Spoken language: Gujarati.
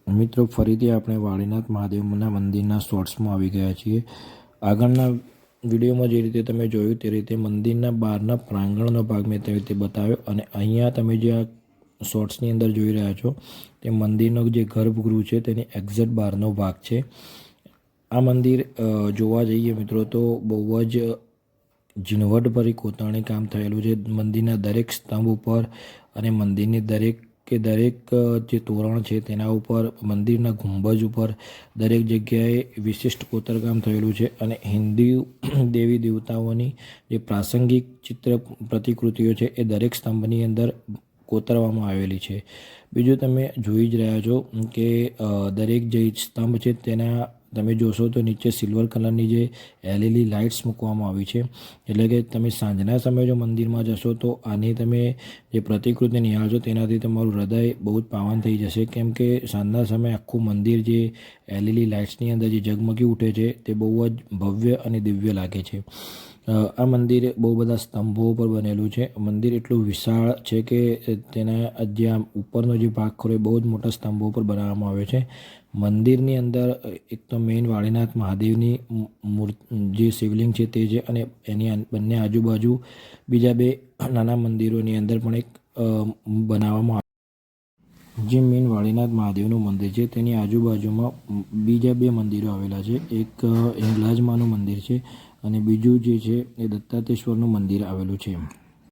મિત્રો ફરીથી આપણે વાળીનાથ મહાદેવના મંદિરના શોર્ટ્સમાં આવી ગયા છીએ। આગળના વિડીયોમાં જે રીતે તમે જોયું તે રીતે મંદિરના બહારના પ્રાંગણનો ભાગ મેં તે રીતે બતાવ્યો અને અહીંયા તમે જે આ શોર્ટ્સની અંદર જોઈ રહ્યા છો તે મંદિરનો જે ગર્ભગૃહ છે તેની એક્ઝેક્ટ બહારનો ભાગ છે। આ મંદિર જોવા જઈએ મિત્રો તો બહુ જ ઝીણવટભરી કોતરણી કામ થયેલું છે। મંદિરના દરેક સ્તંભ ઉપર અને મંદિરની દરેક જે તોરણ છે તેના ઉપર, મંદિરના ગુંબજ ઉપર દરેક જગ્યાએ વિશિષ્ટ કોતરકામ થયેલું છે અને હિન્દુ દેવી દેવતાઓની જે પ્રાસંગિક ચિત્ર પ્રતિકૃતિઓ છે એ દરેક સ્તંભની અંદર કોતરવામાં આવેલી છે। બીજું તમે જોઈ જ રહ્યા છો કે દરેક જે સ્તંભ છે તેના તમે જોશો તો નીચે સિલ્વર કલરની જે LED લાઇટ્સ મૂકવામાં આવી છે, એટલે કે તમે સાંજના સમયે જો મંદિરમાં જશો તો આની તમે જે પ્રતિકૃતિ નિહાળશો તેનાથી તમારું હૃદય બહુ જ પાવન થઈ જશે, કેમ કે સાંજના સમયે આખું મંદિર જે LED લાઇટ્સની અંદર જે ઝગમગી ઉઠે છે તે બહુ જ ભવ્ય અને દિવ્ય લાગે છે। આ મંદિર બહુ બધા સ્તંભો પર બનેલું છે। મંદિર એટલું વિશાળ છે કે તેના જ્યાં ઉપરનો જે ભાગ ખરો એ બહુ જ મોટા સ્તંભો પર બનાવવામાં આવ્યો છે। મંદિરની અંદર એક તો મેઇન વાળીનાથ મહાદેવની જે શિવલિંગ છે તે છે અને એની બંને આજુબાજુ બીજા બે નાના મંદિરોની અંદર પણ એક બનાવવામાં જે મેઇન વાળીનાથ મહાદેવનું મંદિર છે તેની આજુબાજુમાં બીજા બે મંદિરો આવેલા છે। એક હિંગલાજમાનું મંદિર છે અને બીજું જે છે એ દત્તાત્રેશ્વરનું મંદિર આવેલું છે।